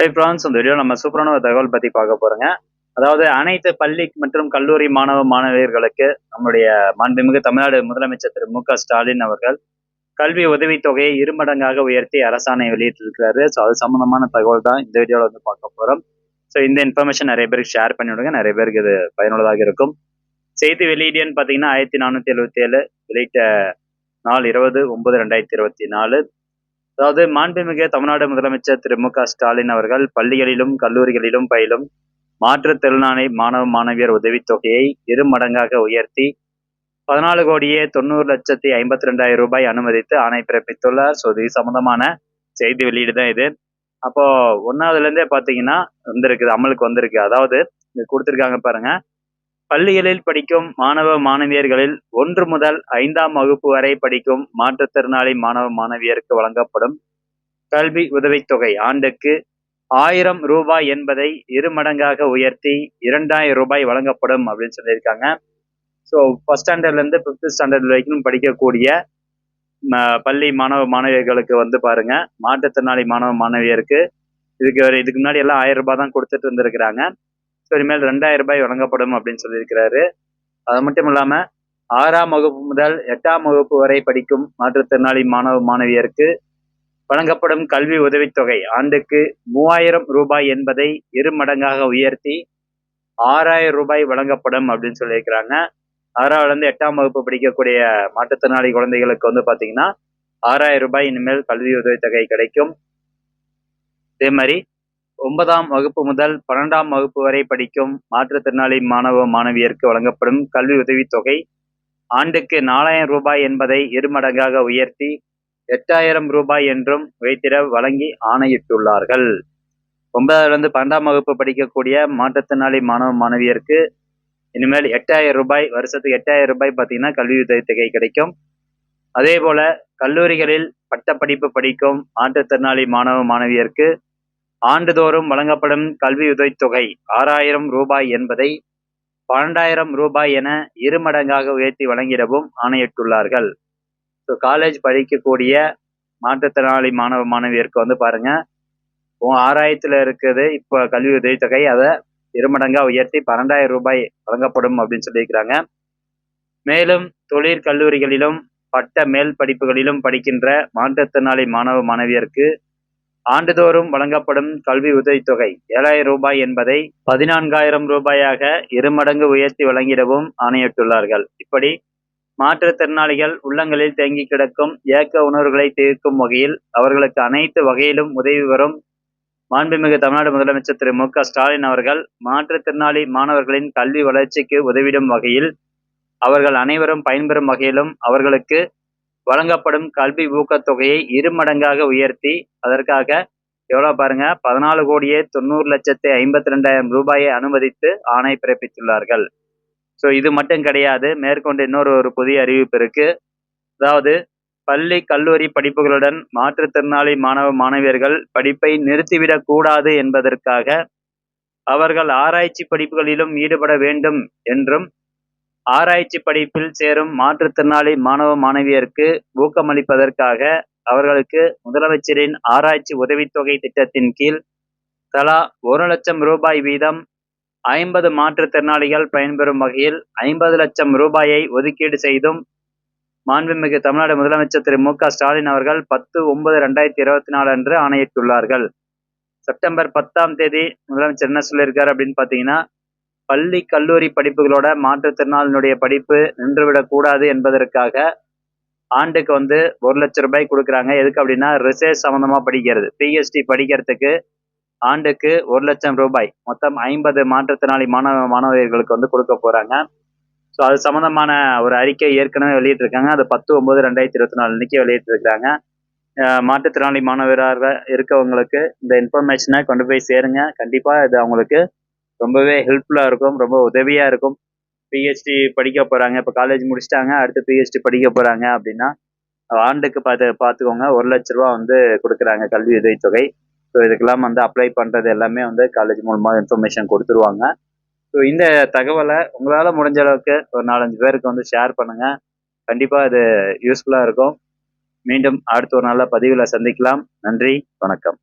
High France, இந்த video நம்ம சூப்பரான ஒரு தகவல் பத்தி பார்க்க போறோங்க. அதாவது அனைத்து பள்ளி மற்றும் கல்லூரி மாணவ மாணவியர்களுக்கு நம்முடைய மாண்புமிகு தமிழ்நாடு முதலமைச்சர் திரு மு.க.ஸ்டாலின் அவர்கள் கல்வி உதவித்தொகையை இருமடங்காக உயர்த்தி அரசாணை வெளியிட்டிருக்கிறாரு. ஸோ அது சம்பந்தமான தகவல் தான் இந்த வீடியோவில் வந்து பார்க்க போறோம். ஸோ இந்த இன்ஃபர்மேஷன் நிறைய பேருக்கு ஷேர் பண்ணி விடுங்க, நிறைய பேருக்கு இது பயனுள்ளதாக இருக்கும். செய்தி வெளியீடுன்னு பார்த்தீங்கன்னா 1477 வெளியிட்ட நாள் 20/9/2024. அதாவது மாண்புமிகு தமிழ்நாடு முதலமைச்சர் திரு மு.க.ஸ்டாலின் அவர்கள் பள்ளிகளிலும் கல்லூரிகளிலும் பயிலும் மாற்றுத்திறனாளி மாணவ மாணவியர் உதவித்தொகையை இருமடங்காக உயர்த்தி 14,90,52,052 ரூபாய் அனுமதித்து ஆணை பிறப்பித்துள்ளார். ஸோ இது சம்பந்தமான செய்தி வெளியீடு தான் இது. அப்போ 1வதுல இருந்தே பாத்தீங்கன்னா வந்திருக்கு, அமலுக்கு வந்திருக்கு. அதாவது இது கொடுத்திருக்காங்க பாருங்க. பள்ளிகளில் படிக்கும் மாணவ மாணவியர்களில் 1 முதல் 5ஆம் வகுப்பு வரை படிக்கும் மாற்றுத்திறனாளி மாணவ மாணவியருக்கு வழங்கப்படும் கல்வி உதவித்தொகை ஆண்டுக்கு 1000 ரூபாய் என்பதை இருமடங்காக உயர்த்தி 2000 ரூபாய் வழங்கப்படும் அப்படின்னு சொல்லியிருக்காங்க. ஸோ ஃபர்ஸ்ட் ஸ்டாண்டர்ட்ல இருந்து 5th ஸ்டாண்டர்ட் வரைக்கும் படிக்கக்கூடிய பள்ளி மாணவ மாணவியர்களுக்கு வந்து பாருங்க, மாற்றுத்திறனாளி மாணவ மாணவியருக்கு இதுக்கு முன்னாடி எல்லாம் 1000 ரூபாய் தான் கொடுத்துட்டு இருந்திருக்கிறாங்க. ஸோ இனிமேல் 2000 ரூபாய் வழங்கப்படும் அப்படின்னு சொல்லியிருக்கிறாரு. அது மட்டும் இல்லாம 6ஆம் வகுப்பு முதல் 8ஆம் வகுப்பு வரை படிக்கும் மாற்றுத்திறனாளி மாணவ மாணவியருக்கு வழங்கப்படும் கல்வி உதவித்தொகை ஆண்டுக்கு 3000 ரூபாய் என்பதை இருமடங்காக உயர்த்தி 6000 ரூபாய் வழங்கப்படும் அப்படின்னு சொல்லியிருக்கிறாங்க. 6ஆவதுல இருந்து 8ஆம் வகுப்பு படிக்கக்கூடிய மாற்றுத்திறனாளி குழந்தைகளுக்கு வந்து பாத்தீங்கன்னா 6000 ரூபாய் இனிமேல் கல்வி உதவித்தொகை கிடைக்கும். அதே மாதிரி 9ஆம் வகுப்பு முதல் 12ஆம் வகுப்பு வரை படிக்கும் மாற்றுத்திறனாளி மாணவ மாணவியருக்கு வழங்கப்படும் கல்வி உதவித்தொகை ஆண்டுக்கு 4000 ரூபாய் என்பதை இருமடங்காக உயர்த்தி 8000 ரூபாய் என்றும் வைத்திட வழங்கி ஆணையிட்டுள்ளார்கள். 9வதுல இருந்து 12ஆம் வகுப்பு படிக்கக்கூடிய மாற்றுத்திறனாளி மாணவ மாணவியருக்கு இனிமேல் 8000 ரூபாய், வருஷத்துக்கு 8000 ரூபாய் பார்த்தீங்கன்னா கல்வி உதவித்தொகை கிடைக்கும். அதே போல கல்லூரிகளில் பட்டப்படிப்பு படிக்கும் மாற்றுத்திறனாளி மாணவ மாணவியருக்கு ஆண்டுதோறும் வழங்கப்படும் கல்வி உதவித்தொகை 6000 ரூபாய் என்பதை 12000 ரூபாய் என இருமடங்காக உயர்த்தி வழங்கிடவும் ஆணையிட்டுள்ளார்கள். ஸோ காலேஜ் படிக்கக்கூடிய மாற்றுத்திறனாளி மாணவ மாணவியருக்கு வந்து பாருங்க, 6000த்துல இருக்குது இப்போ கல்வி உதவித்தொகை, அதை இருமடங்கா உயர்த்தி 12000 ரூபாய் வழங்கப்படும் அப்படின்னு சொல்லியிருக்கிறாங்க. மேலும் தொழிற்கல்லூரிகளிலும் பட்ட மேல் படிப்புகளிலும் படிக்கின்ற மாற்றுத்திறனாளி மாணவ மாணவியருக்கு ஆண்டுதோறும் வழங்கப்படும் கல்வி உதவித்தொகை 7000 ரூபாய் என்பதை 14000 ரூபாயாக இருமடங்கு உயர்த்தி வழங்கிடவும் ஆணையிட்டுள்ளார்கள். இப்படி மாற்றுத்திறனாளிகள் உள்ளங்களில் தேங்கி கிடக்கும் ஏக்க உணர்வுகளை தீர்க்கும் வகையில் அவர்களுக்கு அனைத்து வகையிலும் உதவி வரும் மாண்புமிகு தமிழ்நாடு முதலமைச்சர் திரு மு.க.ஸ்டாலின் அவர்கள் மாற்றுத்திறனாளி மாணவர்களின் கல்வி வளர்ச்சிக்கு உதவிடும் வகையில் அவர்கள் அனைவரும் பயன்பெறும் வகையிலும் அவர்களுக்கு வழங்கப்படும் கல்வி ஊக்கத்தொகையை இருமடங்காக உயர்த்தி அதற்காக எவ்வளவு பாருங்க, 14,90,52,052 ரூபாயை அனுமதித்து ஆணை பிறப்பித்துள்ளார்கள். ஸோ இது மட்டும் கிடையாது, மேற்கொண்டு இன்னொரு புதிய அறிவிப்பு இருக்கு. அதாவது பள்ளி கல்லூரி படிப்புகளுடன் மாற்றுத்திறனாளி மாணவ மாணவியர்கள் படிப்பை நிறுத்திவிடக் கூடாது என்பதற்காக அவர்கள் ஆராய்ச்சி படிப்புகளிலும் ஈடுபட வேண்டும் என்றும் ஆராய்ச்சி படிப்பில் சேரும் மாற்றுத்திறனாளி மாணவ மாணவியருக்கு ஊக்கமளிப்பதற்காக அவர்களுக்கு முதலமைச்சரின் ஆராய்ச்சி உதவித்தொகை திட்டத்தின் கீழ் தலா 1 லட்சம் ரூபாய் வீதம் 50 மாற்றுத்திறனாளிகள் பயன்பெறும் வகையில் 50 லட்சம் ரூபாயை ஒதுக்கீடு செய்தும் மாண்புமிகு தமிழ்நாடு முதலமைச்சர் திரு மு.க.ஸ்டாலின் அவர்கள் 10/9/2024 அன்று ஆணையிட்டுள்ளார்கள். செப்டம்பர் 10ஆம் தேதி முதலமைச்சர் என்ன சொல்லியிருக்காரு அப்படின்னு பாத்தீங்கன்னா, பள்ளி கல்லூரி படிப்புகளோட மாற்றுத்திறனாளியினுடைய படிப்பு நின்றுவிடக் கூடாது என்பதற்காக ஆண்டுக்கு வந்து 1 லட்சம் ரூபாய் கொடுக்குறாங்க. எதுக்கு அப்படின்னா, ரிசர்ச் சம்பந்தமா படிக்கிறது, PhD படிக்கிறதுக்கு ஆண்டுக்கு 1 லட்சம் ரூபாய் மொத்தம் 50 மாற்றுத்திறனாளி மாணவர்களுக்கு வந்து கொடுக்க போறாங்க. ஸோ அது சம்பந்தமான ஒரு அறிக்கை ஏற்கனவே வெளியிட்டிருக்காங்க. அது 10/9/2024 அன்னைக்கு வெளியிட்டிருக்கிறாங்க. மாற்றுத்திறனாளி மாணவராக இருக்கவங்களுக்கு இந்த இன்ஃபர்மேஷனை கொண்டு போய் சேருங்க. கண்டிப்பா இது அவங்களுக்கு ரொம்பவே ஹெல்ப்ஃபுல்லா இருக்கும், ரொம்ப உதவியா இருக்கும். PhD படிக்க போறாங்க, இப்போ காலேஜ் முடிச்சிட்டாங்க, அடுத்து PhD படிக்க போறாங்க அப்படின்னா ஆண்டுக்கு பார்த்துக்கோங்க 1 லட்ச ரூபா வந்து கொடுக்குறாங்க கல்வி உதவித்தொகை. ஸோ இதுக்கெல்லாம் வந்து அப்ளை பண்றது எல்லாமே வந்து காலேஜ் மூலமா இன்ஃபர்மேஷன் கொடுத்துருவாங்க. ஸோ இந்த தகவலை உங்களால முடிஞ்ச அளவுக்கு ஒரு 4-5 பேருக்கு வந்து ஷேர் பண்ணுங்க. கண்டிப்பா இது யூஸ்ஃபுல்லா இருக்கும். மீண்டும் அடுத்த ஒரு நல்ல பதிவுல சந்திக்கலாம். நன்றி, வணக்கம்.